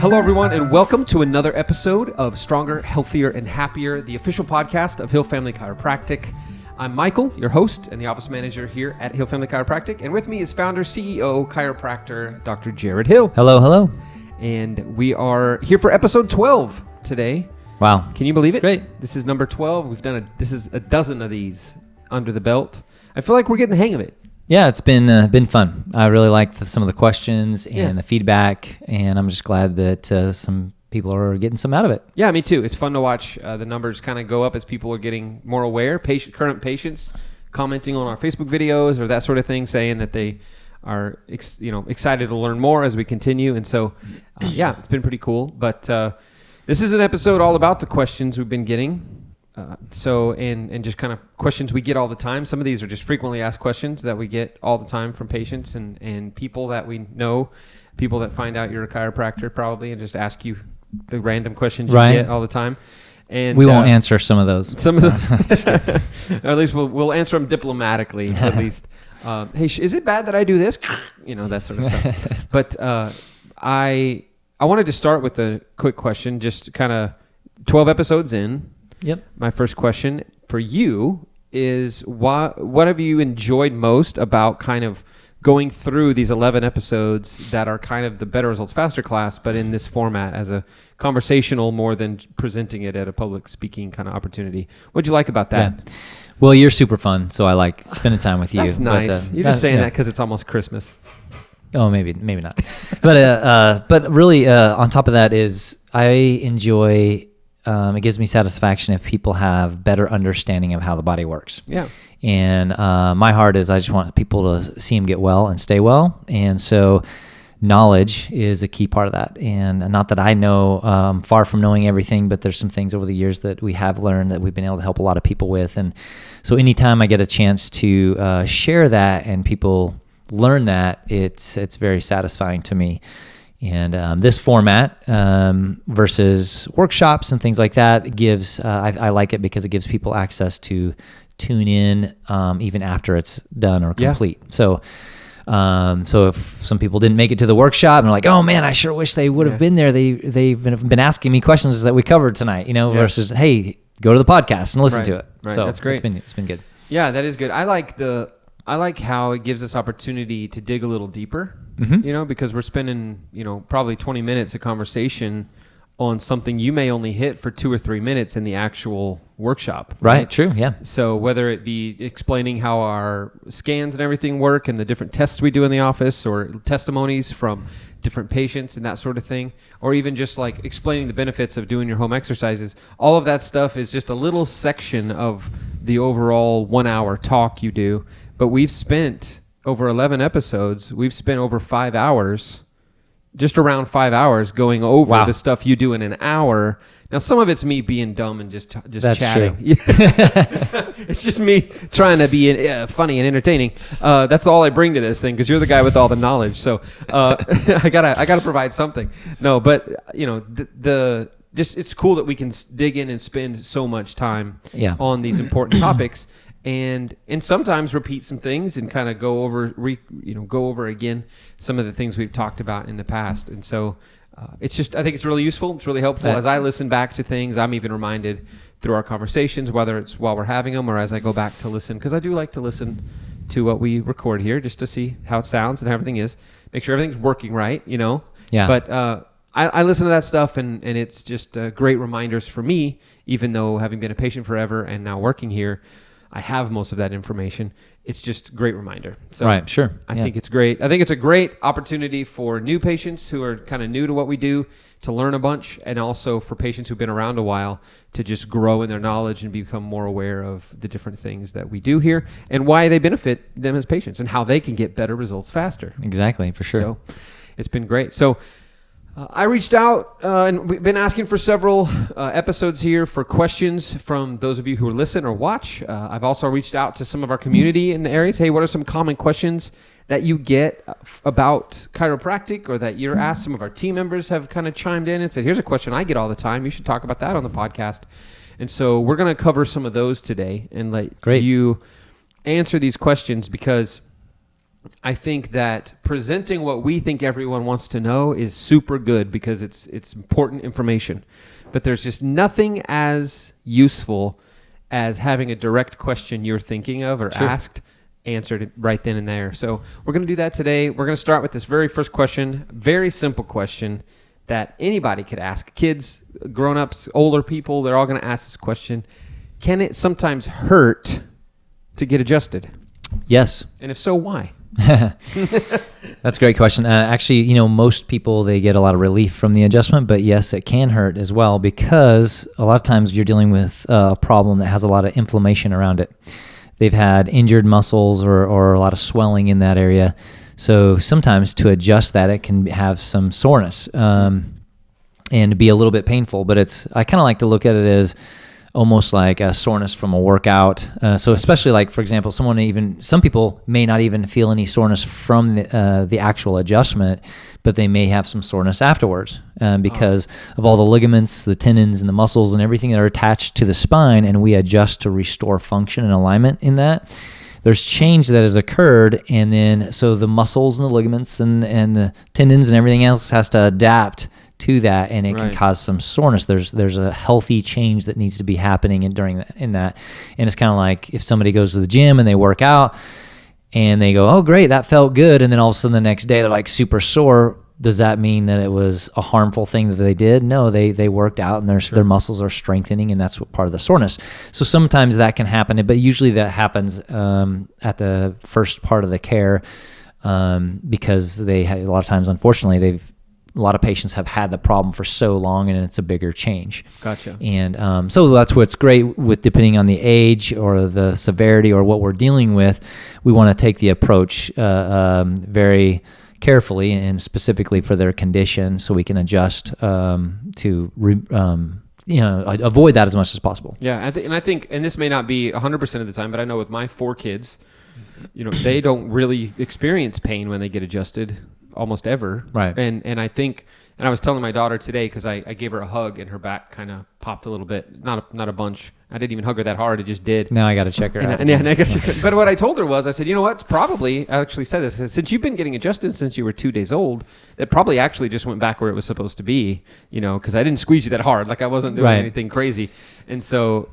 Hello, everyone, and welcome to another episode of Stronger, Healthier, and Happier, the official podcast of Hill Family Chiropractic. I'm Michael, your host and the office manager here at Hill Family Chiropractic, and with me is founder, CEO, chiropractor, Dr. Jared Hill. Hello, hello. And we are here for episode 12 today. Wow. Can you believe it? Great. This is number 12. This is a dozen of these under the belt. I feel like we're getting the hang of it. Yeah, it's been fun. I really like some of the questions and the feedback, and I'm just glad that some people are getting some out of it. Yeah, me too. It's fun to watch the numbers kind of go up as people are getting more aware. Current patients commenting on our Facebook videos or that sort of thing, saying that they are excited to learn more as we continue. And so, it's been pretty cool. But this is an episode all about the questions we've been getting. And just kind of questions we get all the time. Some of these are just frequently asked questions that we get all the time from patients and people that we know, people that find out you're a chiropractor probably and just ask you the random questions you get all the time. And we won't answer some of those. Some of those, or at least we'll answer them diplomatically. At least, hey, is it bad that I do this? That sort of stuff. But I wanted to start with a quick question, just kind of 12 episodes in. Yep. My first question for you is what have you enjoyed most about kind of going through these 11 episodes that are kind of the Better Results Faster class, but in this format as a conversational more than presenting it at a public speaking kind of opportunity? What'd you like about that? Yeah. Well, you're super fun, so I like spending time with you. That's nice. You're just saying that because it's almost Christmas. Oh, maybe not. But really, on top of that is I enjoy. It gives me satisfaction if people have better understanding of how the body works. Yeah. And my heart is I just want people to see them get well and stay well. And so knowledge is a key part of that. And not that I know, far from knowing everything, but there's some things over the years that we have learned that we've been able to help a lot of people with. And so anytime I get a chance to share that and people learn that, it's very satisfying to me. And this format versus workshops and things like that gives, I like it because it gives people access to tune in even after it's done or complete. Yeah. So if some people didn't make it to the workshop and they're like, oh man, I sure wish they would have been there. They've been asking me questions that we covered tonight, versus, hey, go to the podcast and listen to it. Right. So that's great. It's been good. Yeah, that is good. I like how it gives us opportunity to dig a little deeper. Mm-hmm. Because we're spending, probably 20 minutes of conversation on something you may only hit for 2 or 3 minutes in the actual workshop. Right. True. Yeah. So whether it be explaining how our scans and everything work and the different tests we do in the office or testimonies from different patients and that sort of thing, or even just like explaining the benefits of doing your home exercises, all of that stuff is just a little section of the overall 1 hour talk you do. But we've spent over 11 episodes, we've spent over 5 hours, just around 5 hours going over the stuff you do in an hour. Now, some of it's me being dumb and just That's chatting. True. It's just me trying to be funny and entertaining. That's all I bring to this thing because you're the guy with all the knowledge. So I gotta provide something. No, but it's cool that we can dig in and spend so much time on these important topics. And sometimes repeat some things and kind of go over again some of the things we've talked about in the past. And so I think it's really useful. It's really helpful. As I listen back to things, I'm even reminded through our conversations, whether it's while we're having them or as I go back to listen, because I do like to listen to what we record here just to see how it sounds and how everything is. Make sure everything's working right, Yeah. But I listen to that stuff and it's just great reminders for me, even though having been a patient forever and now working here, I have most of that information. It's just a great reminder. So right, sure. I think it's great. I think it's a great opportunity for new patients who are kind of new to what we do to learn a bunch, and also for patients who've been around a while to just grow in their knowledge and become more aware of the different things that we do here and why they benefit them as patients and how they can get better results faster. Exactly, for sure. So it's been great. So I reached out and we've been asking for several episodes here for questions from those of you who listen or watch. I've also reached out to some of our community in the areas. Hey, what are some common questions that you get about chiropractic or that you're asked? Some of our team members have kind of chimed in and said, here's a question I get all the time. You should talk about that on the podcast. And so we're going to cover some of those today and let you answer these questions because I think that presenting what we think everyone wants to know is super good because it's important information. But there's just nothing as useful as having a direct question you're thinking of or asked answered right then and there. So we're going to do that today. We're going to start with this very first question, very simple question that anybody could ask. Kids, grown-ups, older people, they're all going to ask this question. Can it sometimes hurt to get adjusted? Yes. And if so, why? That's a great question. Actually, most people, they get a lot of relief from the adjustment, but yes, it can hurt as well because a lot of times you're dealing with a problem that has a lot of inflammation around it. They've had injured muscles or a lot of swelling in that area. So sometimes to adjust that, it can have some soreness and be a little bit painful. But I kind of like to look at it as almost like a soreness from a workout. So especially like, for example, some people may not even feel any soreness from the actual adjustment, but they may have some soreness afterwards because of all the ligaments, the tendons, and the muscles and everything that are attached to the spine, and we adjust to restore function and alignment in that. There's change that has occurred, and then so the muscles and the ligaments and the tendons and everything else has to adapt to that, and it can cause some soreness. There's a healthy change that needs to be happening in that. And it's kind of like if somebody goes to the gym and they work out and they go, oh great, that felt good, and then all of a sudden the next day they're like super sore. Does that mean that it was a harmful thing that they did? No, they worked out and their muscles are strengthening, and that's what part of the soreness. So sometimes that can happen, but usually that happens at the first part of the care because a lot of times, unfortunately, a lot of patients have had the problem for so long, and it's a bigger change. Gotcha. And so that's what's great with, depending on the age or the severity or what we're dealing with, we want to take the approach very carefully and specifically for their condition, so we can adjust to avoid that as much as possible. Yeah, I think, and this may not be 100% of the time, but I know with my 4 kids, they don't really experience pain when they get adjusted almost ever. Right. And I think, and I was telling my daughter today, because I gave her a hug and her back kind of popped a little bit, not a bunch. I didn't even hug her that hard. It just did. Now I got to check her out. And I got to check her. But what I told her was, I said, you know what? I actually said this. I said, since you've been getting adjusted since you were 2 days old, it probably actually just went back where it was supposed to be, because I didn't squeeze you that hard. Like I wasn't doing anything crazy. And so,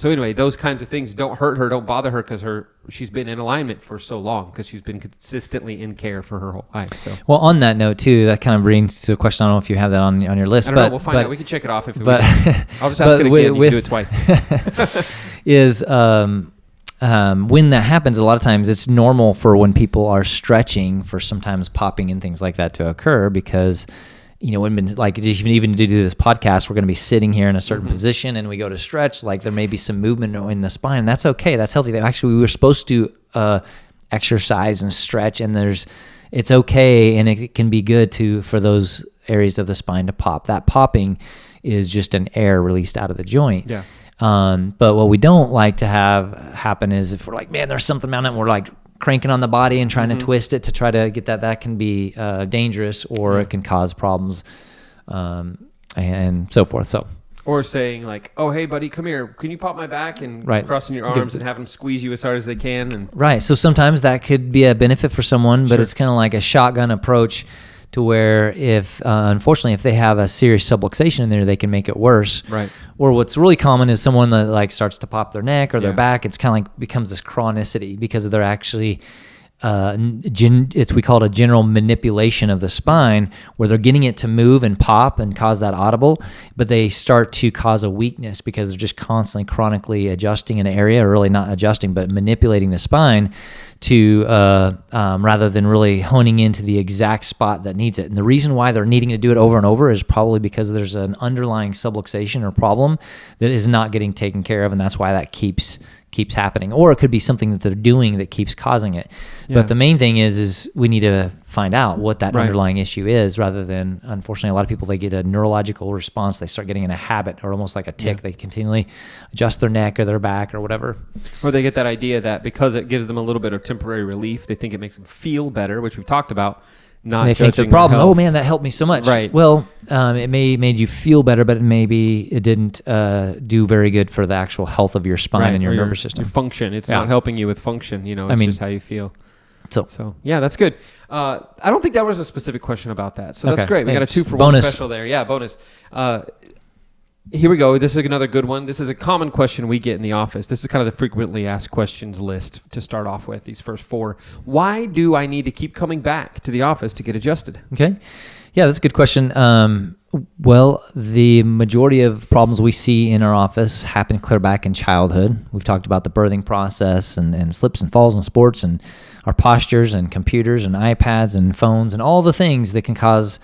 anyway, those kinds of things don't hurt her, don't bother her, because she's been in alignment for so long, because she's been consistently in care for her whole life. So, well, on that note too, that kind of brings to a question. I don't know if you have that on your list. I don't know. We'll find out. We can check it off if we I'll just ask it again. You can do it twice. Is when that happens, a lot of times it's normal for when people are stretching for sometimes popping and things like that to occur, because when like even to do this podcast, we're going to be sitting here in a certain position, and we go to stretch, like there may be some movement in the spine. That's okay. That's healthy. Actually, we were supposed to exercise and stretch, and it's okay, and it can be good for those areas of the spine to pop. That popping is just an air released out of the joint. Yeah. But what we don't like to have happen is if we're like, man, there's something around it, and we're like cranking on the body and trying to twist it to try to get that can be dangerous, or it can cause problems and so forth. Or saying like, oh, hey, buddy, come here. Can you pop my back? And crossing your arms and have them squeeze you as hard as they can. Right. So sometimes that could be a benefit for someone, but it's kind of like a shotgun approach, to where if unfortunately if they have a serious subluxation in there, they can make it worse. Right. Or what's really common is someone that like starts to pop their neck or their back. It's kind of like becomes this chronicity, because they're actually we call it a general manipulation of the spine, where they're getting it to move and pop and cause that audible, but they start to cause a weakness because they're just constantly chronically adjusting an area, or really not adjusting, but manipulating the spine to rather than really honing into the exact spot that needs it. And the reason why they're needing to do it over and over is probably because there's an underlying subluxation or problem that is not getting taken care of, and that's why that keeps happening. Or it could be something that they're doing that keeps causing it. But the main thing is we need to find out what that underlying issue is, rather than, unfortunately, a lot of people, they get a neurological response. They start getting in a habit, or almost like a tick. They continually adjust their neck or their back or whatever. Or they get that idea that because it gives them a little bit of temporary relief, they think it makes them feel better, which we've talked about. They think the problem, oh man, that helped me so much. Right. Well, it made you feel better, but maybe it didn't do very good for the actual health of your spine and your nervous system. Your function. It's not helping you with function. It's just how you feel. So yeah, that's good. I don't think that was a specific question about that. So that's Okay. great. We got a 2 for Bonus. 1 special there. Yeah, bonus. Here we go. This is another good one. This is a common question we get in the office. This is kind of the frequently asked questions list to start off with, these first 4. Why do I need to keep coming back to the office to get adjusted? Okay. Yeah, that's a good question. Well, the majority of problems we see in our office happen clear back in childhood. We've talked about the birthing process and slips and falls in sports and our postures and computers and iPads and phones and all the things that can cause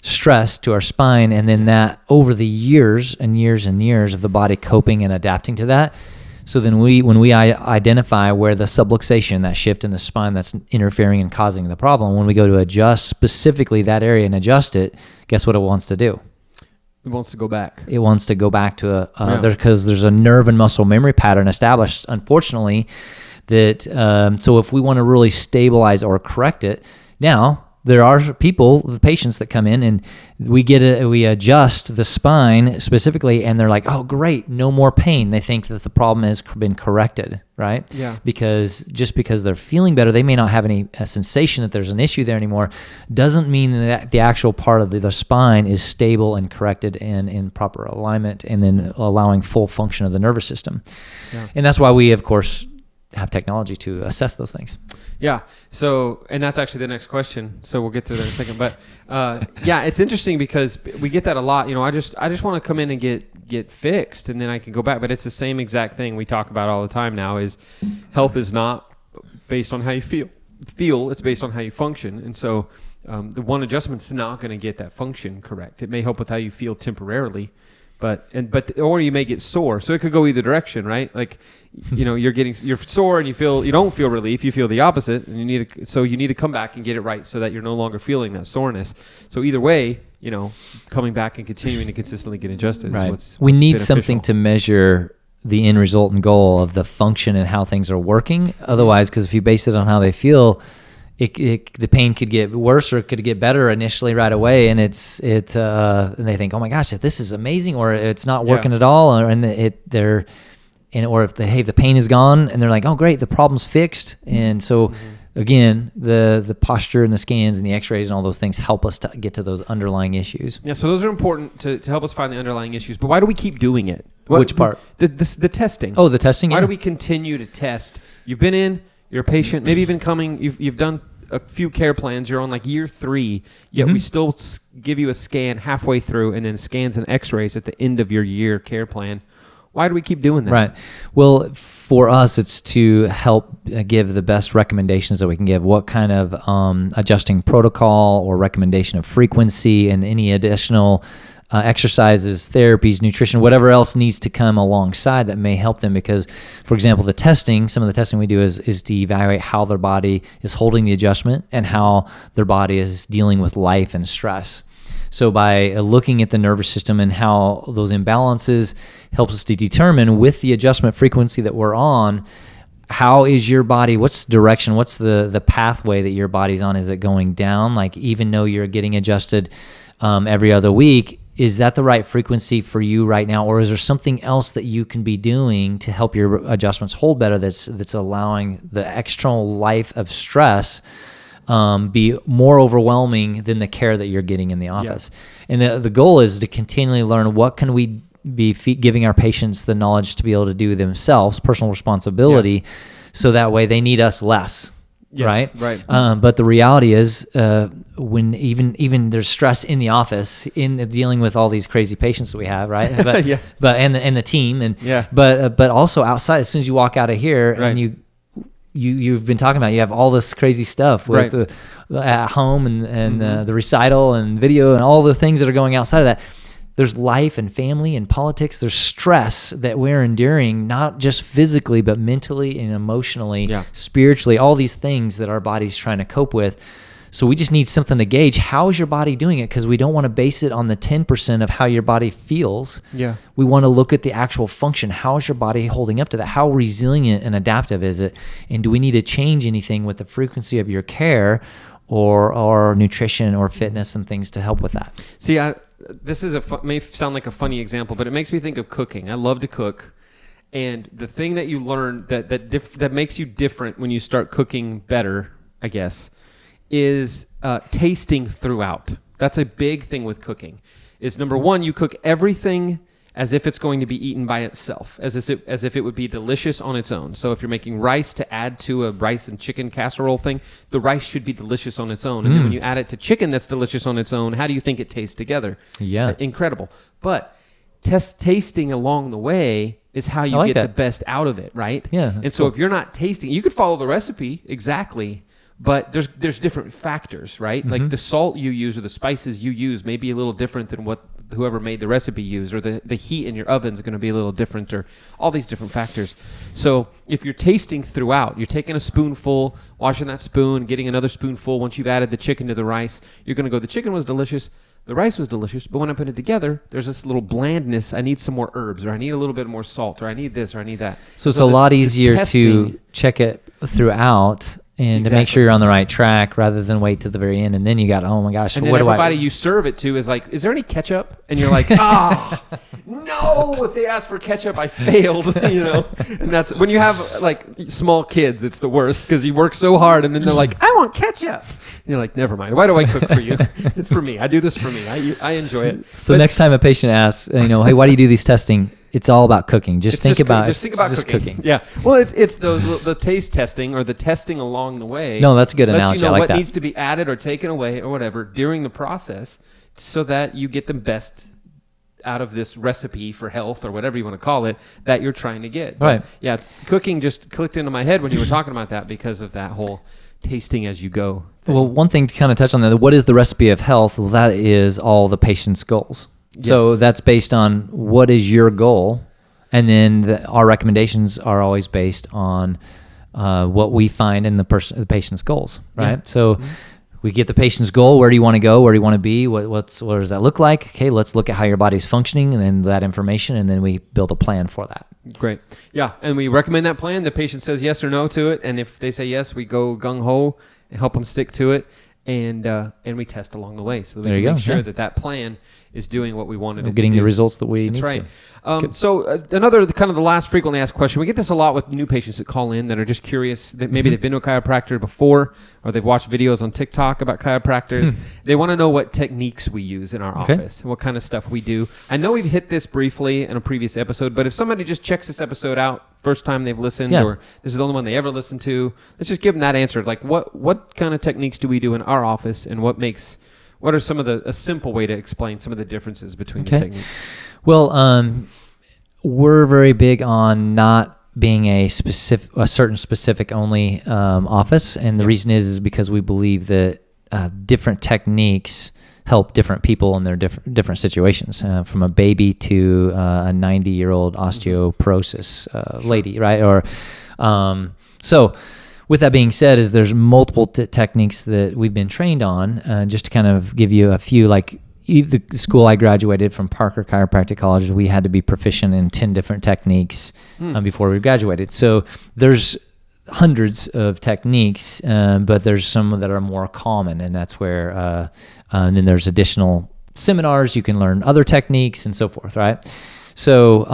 stress to our spine. And then that over the years and years and years of the body coping and adapting to that. So then when we identify where the subluxation, that shift in the spine that's interfering and causing the problem, when we go to adjust specifically that area and adjust it, guess what it wants to do? It wants to go back. It wants to go back to because there's a nerve and muscle memory pattern established, unfortunately, that so if we want to really stabilize or correct it, now there are the patients that come in and we adjust the spine specifically and they're like, oh, great, no more pain. They think that the problem has been corrected, right? Yeah. Because they're feeling better, they may not have any sensation that there's an issue there anymore. Doesn't mean that the actual part of the spine is stable and corrected and in proper alignment and then allowing full function of the nervous system. Yeah. And that's why we, of course, have technology to assess those things. Yeah. So, and that's actually the next question. So we'll get to that in a second. But yeah, it's interesting because we get that a lot. You know, I just want to come in and get fixed, and then I can go back. But it's the same exact thing we talk about all the time now. Is health is not based on how you feel. It's based on how you function. And so the one adjustment's not going to get that function correct. It may help with how you feel temporarily. Or you may get sore. So it could go either direction, right? Like, you know, you're sore and you don't feel relief. You feel the opposite, and you need to come back and get it right so that you're no longer feeling that soreness. So either way, you know, coming back and continuing to consistently get adjusted is what's we need beneficial. something to measure the end result and goal of the function and how things are working. Otherwise, because if you base it on how they feel, the pain could get worse or it could get better initially right away, and and they think, oh my gosh, this is amazing, or it's not working at all, or if the pain is gone, and they're like, oh great, the problem's fixed. And so again, the posture and the scans and the X-rays and all those things help us to get to those underlying issues. Yeah, so those are important to help us find the underlying issues. But why do we keep doing it? Which part? The testing. Oh, the testing. Why do we continue to test? You've been in. You're a patient, maybe even coming. You've done a few care plans. You're on like year 3, yet we still give you a scan halfway through, and then scans and X-rays at the end of your year care plan. Why do we keep doing that? Right. Well, for us, it's to help give the best recommendations that we can give. What kind of adjusting protocol or recommendation of frequency and any additional exercises, therapies, nutrition, whatever else needs to come alongside that may help them. Because, for example, some of the testing we do is to evaluate how their body is holding the adjustment and how their body is dealing with life and stress. So by looking at the nervous system and how those imbalances helps us to determine with the adjustment frequency that we're on, how is your body, what's the direction, what's the pathway that your body's on? Is it going down? Like, even though you're getting adjusted every other week, is that the right frequency for you right now? Or is there something else that you can be doing to help your adjustments hold better that's allowing the external life of stress be more overwhelming than the care that you're getting in the office? Yeah. And the goal is to continually learn what can we be giving our patients the knowledge to be able to do themselves, personal responsibility, so that way they need us less. Yes, right. But the reality is, when even there's stress in the office in dealing with all these crazy patients that we have, right? But, but and the team, but also outside, as soon as you walk out of here, and you've been talking about, you have all this crazy stuff with at home and the recital and video and all the things that are going outside of that. There's life and family and politics. There's stress that we're enduring, not just physically, but mentally and emotionally, spiritually, all these things that our body's trying to cope with. So we just need something to gauge. How is your body doing it? Because we don't want to base it on the 10% of how your body feels. Yeah. We want to look at the actual function. How is your body holding up to that? How resilient and adaptive is it? And do we need to change anything with the frequency of your care or nutrition or fitness and things to help with that? See, this is may sound like a funny example, but it makes me think of cooking. I love to cook, and the thing that you learn that makes you different when you start cooking better I guess, is tasting throughout. That's a big thing with cooking. Is number one, you cook everything as if it's going to be eaten by itself, as if it would be delicious on its own. So if you're making rice to add to a rice and chicken casserole thing, the rice should be delicious on its own. And then when you add it to chicken that's delicious on its own, how do you think it tastes together? Yeah. Incredible. But tasting along the way is how you get the best out of it, right? Yeah. And so if you're not tasting, you could follow the recipe exactly, but there's different factors, right? Like the salt you use or the spices you use may be a little different than what whoever made the recipe used, or the heat in your oven is going to be a little different, or all these different factors. So if you're tasting throughout, you're taking a spoonful, washing that spoon, getting another spoonful. Once you've added the chicken to the rice, you're going to go, the chicken was delicious, the rice was delicious, but when I put it together, there's this little blandness. I need some more herbs, or I need a little bit more salt, or I need this, or I need that. So it's a lot easier to check it throughout and to make sure you're on the right track rather than wait to the very end. And then you got, oh my gosh, and then everybody you serve it to is like, is there any ketchup? And you're like, no, if they ask for ketchup, I failed, And that's when you have like small kids, it's the worst because you work so hard and then they're like, I want ketchup. And you're like, never mind. Why do I cook for you? It's for me. I do this for me. I enjoy it. So next time a patient asks, hey, why do you do these testing? It's all about cooking. Just think about cooking. Yeah. Well, it's the taste testing or the testing along the way. No, that's a good analogy. You know I like what that. needs to be added or taken away or whatever during the process, so that you get the best out of this recipe for health or whatever you want to call it that you're trying to get. Right. But yeah. Cooking just clicked into my head when you were talking about that because of that whole tasting as you go thing. Well, one thing to kind of touch on that, what is the recipe of health? Well, that is all the patient's goals. Yes. So that's based on what is your goal, and then our recommendations are always based on what we find in the patient's goals, right? Yeah. So we get the patient's goal. Where do you want to go? Where do you want to be? What does that look like? Okay, let's look at how your body's functioning and then that information, and then we build a plan for that. Great. Yeah, and we recommend that plan. The patient says yes or no to it, and if they say yes, we go gung-ho and help them stick to it, and we test along the way so that we can make sure that plan is doing what we wanted it to do. Getting the results that we need. That's right. So another kind of the last frequently asked question, we get this a lot with new patients that call in that are just curious that maybe they've been to a chiropractor before, or they've watched videos on TikTok about chiropractors. They want to know what techniques we use in our office and what kind of stuff we do. I know we've hit this briefly in a previous episode, but if somebody just checks this episode out, first time they've listened, or this is the only one they ever listened to, let's just give them that answer. Like what kind of techniques do we do in our office, and what are some of a simple way to explain some of the differences between the techniques? Well, we're very big on not being a certain specific only office, and the reason is because we believe that different techniques help different people in their different situations, from a baby to a 90-year-old osteoporosis lady, right? Or so. With that being said, there's multiple techniques that we've been trained on. Just to kind of give you a few, like the school I graduated from, Parker Chiropractic College, we had to be proficient in 10 different techniques before we graduated. So there's hundreds of techniques, but there's some that are more common, and that's where, and then there's additional seminars. You can learn other techniques and so forth, right? So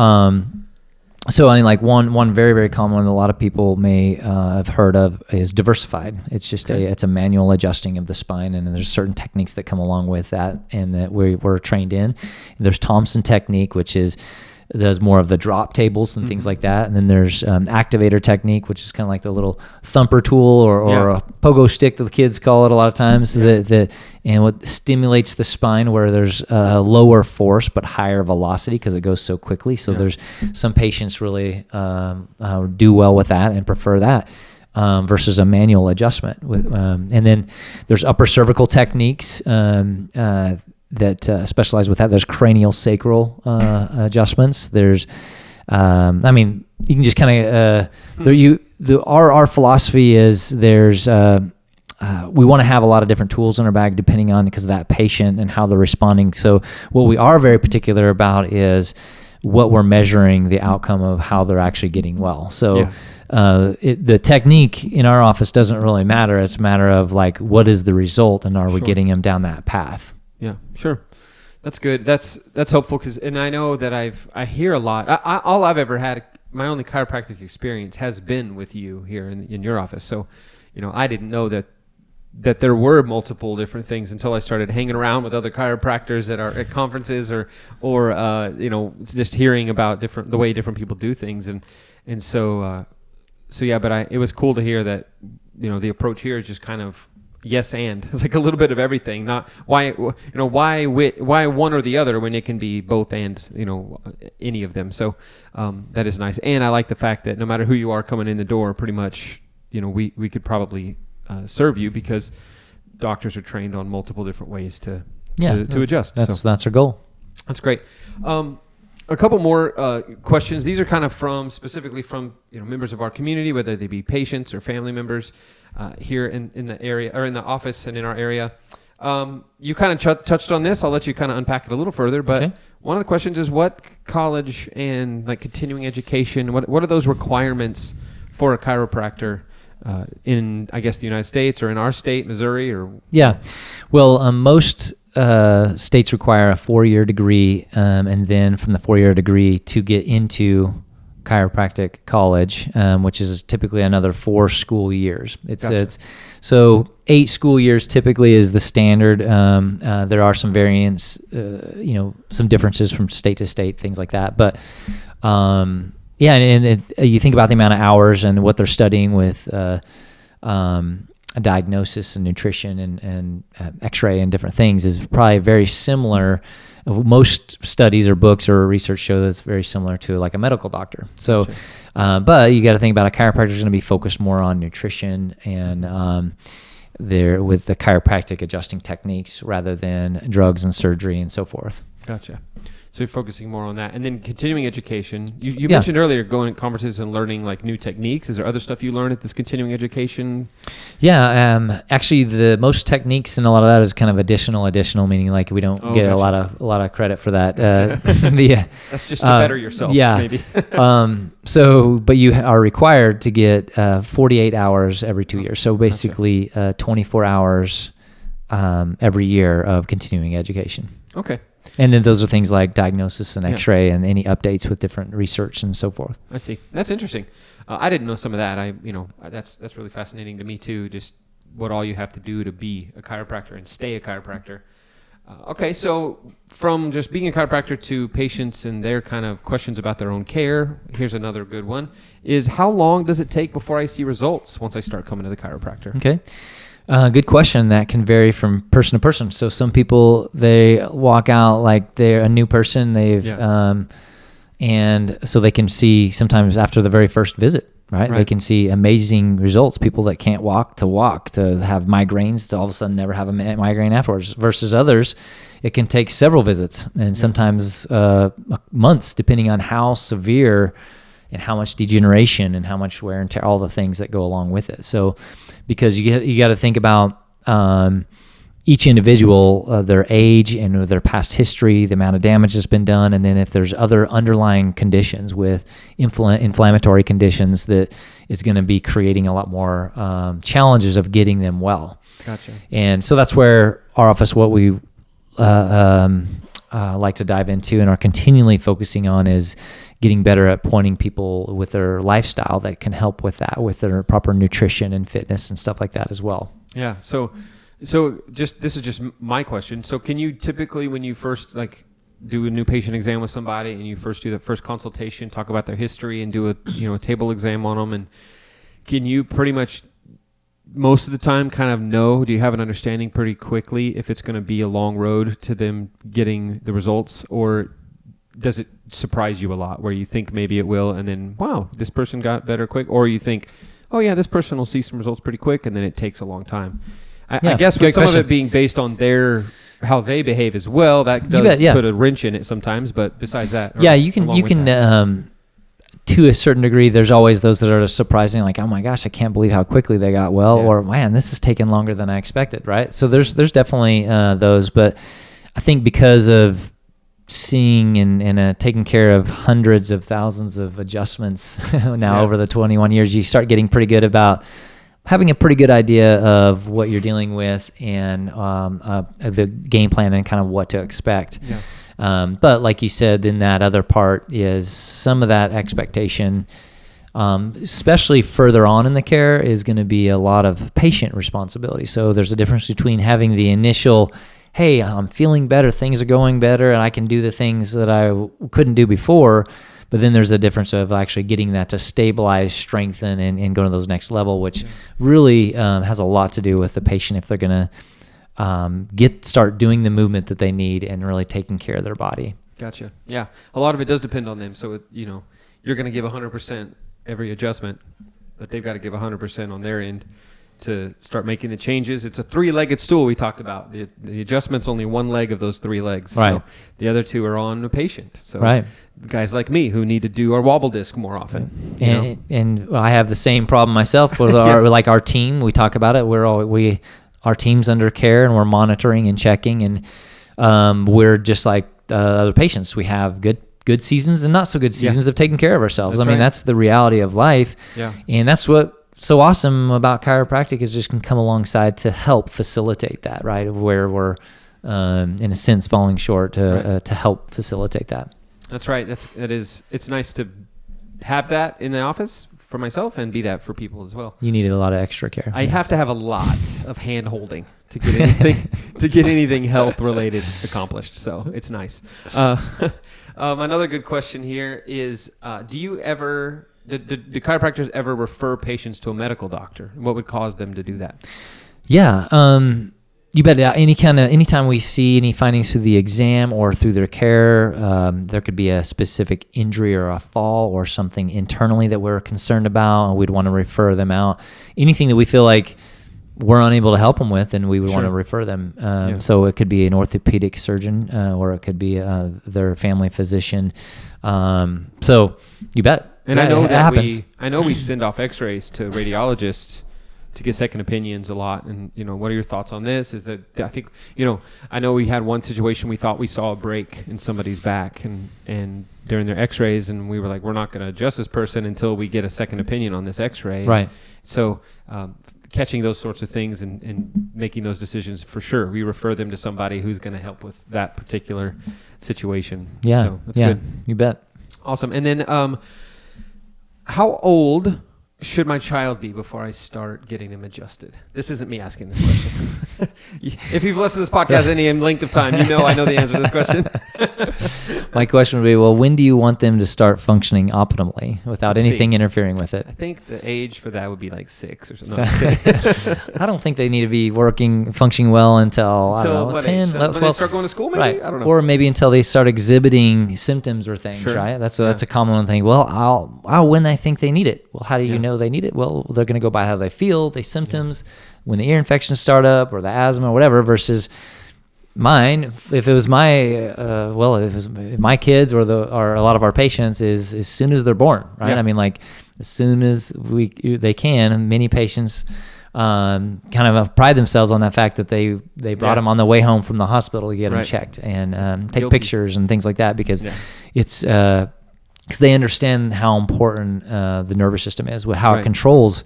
I mean, like one very, very common one that a lot of people may have heard of is diversified. It's just it's a manual adjusting of the spine, and there's certain techniques that come along with that, and that we're trained in. There's Thompson technique, which does more of the drop tables and things like that. And then there's activator technique, which is kind of like the little thumper tool or a pogo stick that the kids call it a lot of times. And what stimulates the spine, where there's a lower force but higher velocity because it goes so quickly. So there's some patients really do well with that and prefer that. Versus a manual adjustment. And then there's upper cervical techniques that specialize with that. There's cranial sacral adjustments. There's, you can just kind of, our philosophy is we want to have a lot of different tools in our bag depending on, because of that patient and how they're responding. So what we are very particular about is what we're measuring the outcome of how they're actually getting well. So the technique in our office doesn't really matter. It's a matter of like, what is the result, and are we getting them down that path? Yeah, sure. That's good. That's helpful, and I know that I hear a lot. All I've ever had, my only chiropractic experience has been with you here in your office. So, I didn't know that that there were multiple different things until I started hanging around with other chiropractors at conferences or just hearing about the way different people do things. And so yeah, but it was cool to hear that, the approach here is just kind of yes and. It's like a little bit of everything, not why one or the other when it can be both and, any of them. So that is nice. And I like the fact that no matter who you are coming in the door, pretty much, we could probably serve you because doctors are trained on multiple different ways to adjust. That's our goal. That's great. A couple more questions. These are kind of specifically from members of our community, whether they be patients or family members here in the area or in the office and in our area. You kind of touched on this. I'll let you kind of unpack it a little further. But okay. One of the questions is what college and like continuing education, what are those requirements for a chiropractor in, I guess, the United States or in our state, Missouri? Or yeah, well, most states require a 4-year degree, and then from the 4-year degree to get into chiropractic college, which is typically another 4 school years. It's so 8 school years typically is the standard. There are some variants, some differences from state to state, things like that, but. Yeah, and you think about the amount of hours and what they're studying with a diagnosis and nutrition and X-ray and different things is probably very similar. Most studies or books or research show that it's very similar to like a medical doctor. So, gotcha. But you got to think about a chiropractor is going to be focused more on nutrition and there with the chiropractic adjusting techniques rather than drugs and surgery and so forth. Gotcha. So you're focusing more on that. And then continuing education. You mentioned earlier going to conferences and learning like new techniques. Is there other stuff you learn at this continuing education? Yeah, actually the most techniques and a lot of that is kind of additional, meaning like we don't get gotcha. a lot of credit for that. That's just to better yourself, maybe. But you are required to get 48 hours every 2 years. So basically 24 hours every year of continuing education. Okay. And then those are things like diagnosis and X-ray and any updates with different research and so forth. I see. That's interesting. I didn't know some of that. That's really fascinating to me too. Just what all you have to do to be a chiropractor and stay a chiropractor. Okay, so from just being a chiropractor to patients and their kind of questions about their own care, here's another good one, is how long does it take before I see results once I start coming to the chiropractor? Okay. Good question. That can vary from person to person. So some people, they walk out like they're a new person. And so they can see sometimes after the very first visit, right? They can see amazing results. People that can't walk to have migraines to all of a sudden never have a migraine afterwards versus others. It can take several visits and sometimes months depending on how severe and how much degeneration and how much wear and tear, all the things that go along with it. So because you got to think about each individual, their age and their past history, the amount of damage that's been done, and then if there's other underlying conditions with inflammatory conditions that is going to be creating a lot more challenges of getting them well. Gotcha. And so that's where our office, what we like to dive into and are continually focusing on is getting better at pointing people with their lifestyle that can help with that, with their proper nutrition and fitness and stuff like that as well. Yeah. So this is just my question. So can you typically, when you first do a new patient exam with somebody and you first do the first consultation, talk about their history and do a table exam on them, and can you pretty much most of the time kind of do you have an understanding pretty quickly if it's going to be a long road to them getting the results, or does it surprise you a lot where you think maybe it will and then, wow, this person got better quick, or you think, oh yeah, this person will see some results pretty quick and then it takes a long time? I guess with some of it being based on how they behave as well, that does put a wrench in it sometimes, but besides that. You can to a certain degree, there's always those that are surprising, like, oh my gosh, I can't believe how quickly they got well, or man, this has taken longer than I expected, right? So there's definitely those, but I think because of seeing and taking care of hundreds of thousands of adjustments now over the 21 years, you start getting pretty good about having a pretty good idea of what you're dealing with and the game plan and kind of what to expect. Yeah. But like you said, then that other part is some of that expectation Especially further on in the care is going to be a lot of patient responsibility. So there's a difference between having the initial, hey, I'm feeling better, things are going better, and I can do the things that I couldn't do before. But then there's a difference of actually getting that to stabilize, strengthen, and go to those next level, which really has a lot to do with the patient if they're going to start doing the movement that they need and really taking care of their body. Gotcha. Yeah. A lot of it does depend on them. So, you're going to give 100% every adjustment, but they've got to give 100% on their end to start making the changes. It's a 3-legged stool we talked about. The adjustment's only one leg of those 3 legs. Right. So the other 2 are on the patient. So right. Guys like me who need to do our wobble disc more often. And I have the same problem myself with our team. We talk about it. Our team's under care and we're monitoring and checking, and we're just like other patients. We have good seasons and not so good seasons of taking care of ourselves. That's the reality of life. Yeah. And that's what so awesome about chiropractic is just can come alongside to help facilitate that, right? Where we're in a sense falling short to help facilitate that. That's right. It's nice to have that in the office for myself and be that for people as well. You needed a lot of extra care. I have to have a lot of hand holding to get anything health related accomplished. So it's nice. Another good question here is, do chiropractors ever refer patients to a medical doctor? What would cause them to do that? Yeah. You bet. Anytime we see any findings through the exam or through their care, there could be a specific injury or a fall or something internally that we're concerned about, and we'd want to refer them out. Anything that we feel like we're unable to help them with, and we would want to refer them. So it could be an orthopedic surgeon, or it could be their family physician. So you bet. And I know that happens. I know we send off X-rays to radiologists to get second opinions a lot. And, what are your thoughts on this? Is that I think, I know we had one situation, we thought we saw a break in somebody's back and during their X-rays, and we were like, we're not going to adjust this person until we get a second opinion on this X-ray. Right. So catching those sorts of things and making those decisions, for sure, we refer them to somebody who's going to help with that particular situation. Yeah. So that's good. You bet. Awesome. And then how old should my child be before I start getting them adjusted? This isn't me asking this question. If you've listened to this podcast any length of time, I know the answer to this question. My question would be, well, when do you want them to start functioning optimally without anything interfering with it? I think the age for that would be like 6 or something. I don't think they need to be functioning well until I don't know, 10, 12. When they start going to school, maybe? Right. I don't know. Or maybe until they start exhibiting symptoms or things, right? That's a common thing. Well, when I think they need it. Well, how do you know they need it? Well, they're going to go by how they feel, the symptoms, when the ear infections start up or the asthma or whatever, versus mine. If it was my kids or a lot of our patients is as soon as they're born, right? Yeah. I mean, like as soon as they can. Many patients kind of pride themselves on that fact that they brought them on the way home from the hospital to get them checked and take pictures and things like that, because it's because they understand how important the nervous system is, how it controls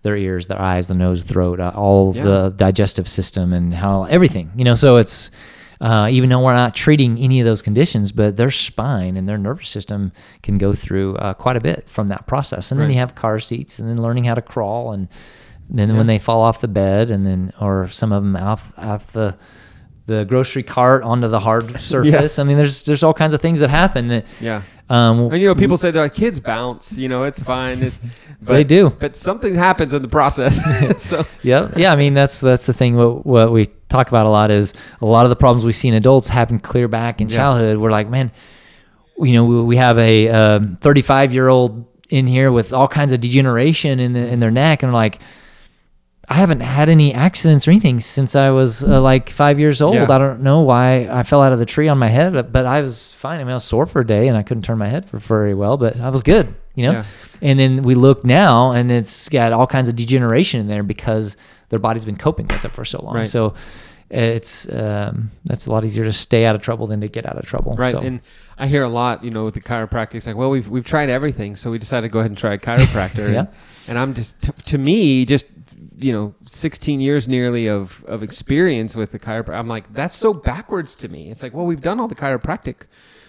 their ears, their eyes, the nose, throat, all the digestive system, and how everything, so it's, even though we're not treating any of those conditions, but their spine and their nervous system can go through quite a bit from that process. And then you have car seats, and then learning how to crawl, and then when they fall off the bed, and then, or some of them off the grocery cart onto the hard surface. I mean, there's all kinds of things that happen that, and people say their kids bounce, it's fine. But they do, but something happens in the process. So I mean, that's the thing. What we talk about a lot is a lot of the problems we see in adults happen clear back in childhood. We're like, man, we have a 35-year-old in here with all kinds of degeneration in their neck, and like, I haven't had any accidents or anything since I was like 5 years old. I don't know why I fell out of the tree on my head, but I was fine. I mean, I was sore for a day and I couldn't turn my head for very well, but I was good, And then we look now and it's got all kinds of degeneration in there because their body's been coping with it for so long. Right. So it's that's a lot easier to stay out of trouble than to get out of trouble. Right. So. And I hear a lot, with the chiropractic, it's like, well, we've tried everything, so we decided to go ahead and try a chiropractor. And I'm just, to me, just 16 years nearly of experience with the chiropractor. I'm like, that's so backwards to me. It's like, well, we've done all the chiropractic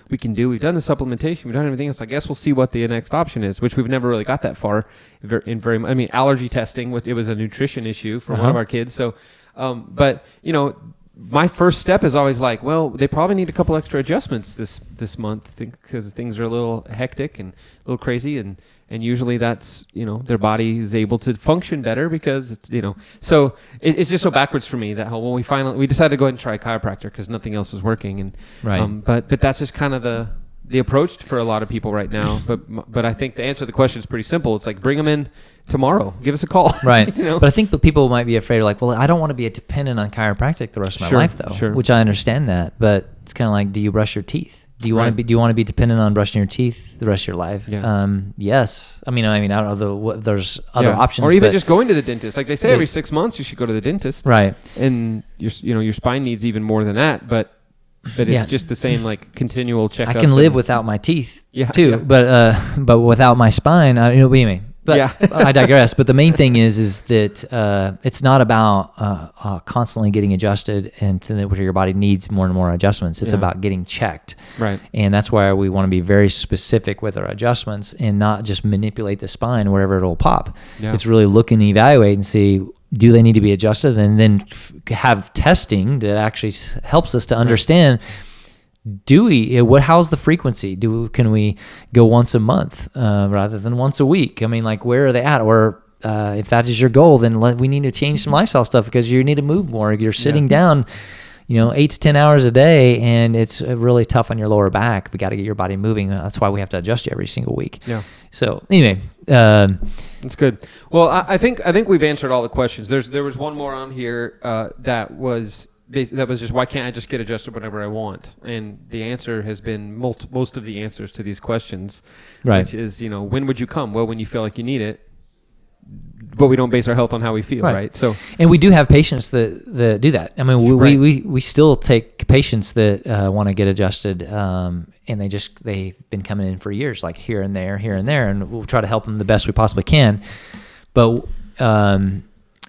we can do. We've done the supplementation. We've done everything else. I guess we'll see what the next option is, which we've never really got that far. I mean, allergy testing. It was a nutrition issue for one of our kids. So, but my first step is always like, well, they probably need a couple extra adjustments this month because things are a little hectic and a little crazy, and usually that's their body is able to function better because so it's just so backwards for me that whole when we decided to go ahead and try chiropractor because nothing else was working, and right. But that's just kind of the approach for a lot of people right now. But I think the answer to the question is pretty simple. It's like, bring them in tomorrow. Give us a call. Right. But I think people might be afraid of like, well, I don't want to be dependent on chiropractic the rest of my life though. Sure. Which I understand that. But it's kind of like, do you brush your teeth? Do you want to be dependent on brushing your teeth the rest of your life? Yeah. Yes. I mean, I don't know. There's other options. Or even just going to the dentist. Like they say, every 6 months you should go to the dentist. Right. And your spine needs even more than that. But it's just the same like continual checkups. I can live without my teeth too, yeah. But without my spine, what do you mean? But I digress. But the main thing is that it's not about constantly getting adjusted and where your body needs more and more adjustments. It's about getting checked. Right. And that's why we want to be very specific with our adjustments and not just manipulate the spine wherever it'll pop. Yeah. It's really look and evaluate and see, do they need to be adjusted? And then have testing that actually helps us to understand, how's the frequency? Can we go once a month rather than once a week? I mean, like, where are they at? Or if that is your goal, then we need to change some lifestyle stuff because you need to move more. You're sitting down, 8 to 10 hours a day, and it's really tough on your lower back. We got to get your body moving. That's why we have to adjust you every single week. Yeah. So anyway, that's good. Well, I think we've answered all the questions. There was one more on here that was just, why can't I just get adjusted whenever I want? And the answer has been most of the answers to these questions, which is, when would you come? Well, when you feel like you need it. But we don't base our health on how we feel, right? So, and we do have patients that do that. I mean, we still take patients that want to get adjusted, and they've been coming in for years, like here and there, and we'll try to help them the best we possibly can. But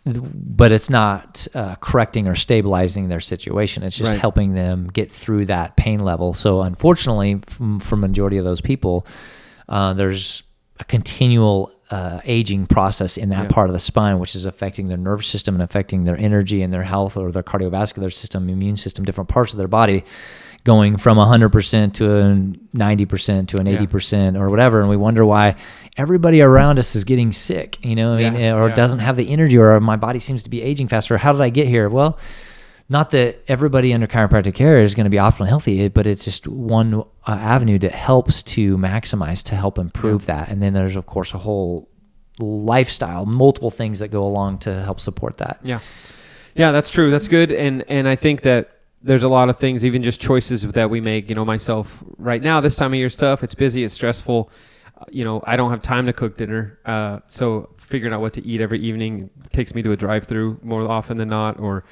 it's not correcting or stabilizing their situation. It's just helping them get through that pain level. So unfortunately, for majority of those people, there's a continual aging process in that part of the spine, which is affecting their nervous system and affecting their energy and their health or their cardiovascular system, immune system, different parts of their body, going from 100% to a 90% to an 80% or whatever. And we wonder why everybody around us is getting sick, or doesn't have the energy, or my body seems to be aging faster. How did I get here? Well, not that everybody under chiropractic care is going to be optimally healthy, but it's just one avenue that helps to maximize, to help improve that. And then there's, of course, a whole lifestyle, multiple things that go along to help support that. Yeah. Yeah, that's true. That's good. And I think that there's a lot of things, even just choices that we make, myself right now, this time of year stuff, it's busy, it's stressful. I don't have time to cook dinner. So figuring out what to eat every evening takes me to a drive-through more often than not, or,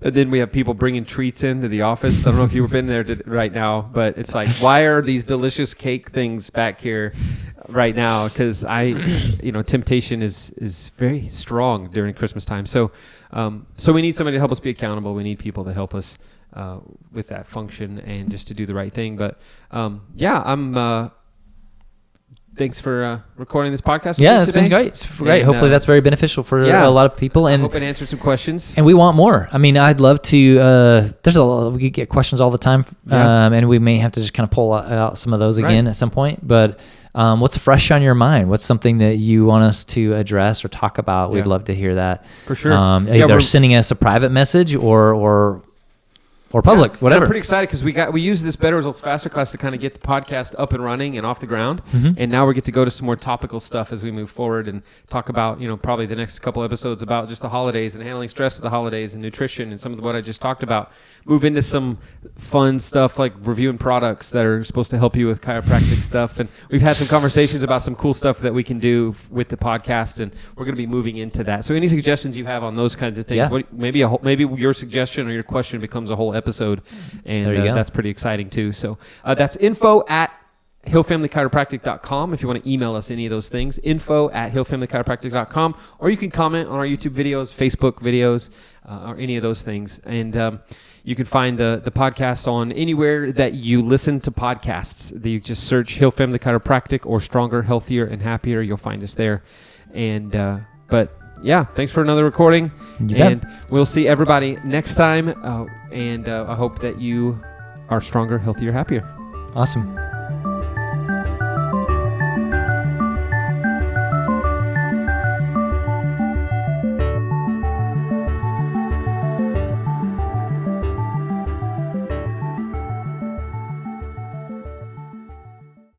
and then we have people bringing treats into the office. I don't know if you've been there right now, but it's like, why are these delicious cake things back here right now? Because temptation is very strong during Christmas time. So we need somebody to help us be accountable. We need people to help us with that function and just to do the right thing. But thanks for recording this podcast. Yeah, it's been great. It's great. Hopefully that's very beneficial for a lot of people. And I hope it answered some questions. And we want more. I mean, I'd love to, we get questions all the time. And we may have to just kind of pull out some of those again at some point. But what's fresh on your mind? What's something that you want us to address or talk about? We'd love to hear that. For sure. Either sending us a private message or public, whatever. I'm pretty excited because we use this Better Results Faster class to kind of get the podcast up and running and off the ground. Mm-hmm. And now we get to go to some more topical stuff as we move forward and talk about, probably the next couple episodes about just the holidays and handling stress of the holidays and nutrition and some of what I just talked about. Move into some fun stuff like reviewing products that are supposed to help you with chiropractic stuff. And we've had some conversations about some cool stuff that we can do with the podcast, and we're going to be moving into that. So any suggestions you have on those kinds of things, maybe your suggestion or your question becomes a whole episode, and that's pretty exciting too. So that's info at hillfamilychiropractic.com if you want to email us any of those things. info@hillfamilychiropractic.com, or you can comment on our YouTube videos, Facebook videos, or any of those things. And you can find the podcast on anywhere that you listen to podcasts. You just search Hill Family Chiropractic or Stronger, Healthier, and Happier. You'll find us there. And but yeah, thanks for another recording. And we'll see everybody next time. And I hope that you are stronger, healthier, happier. Awesome.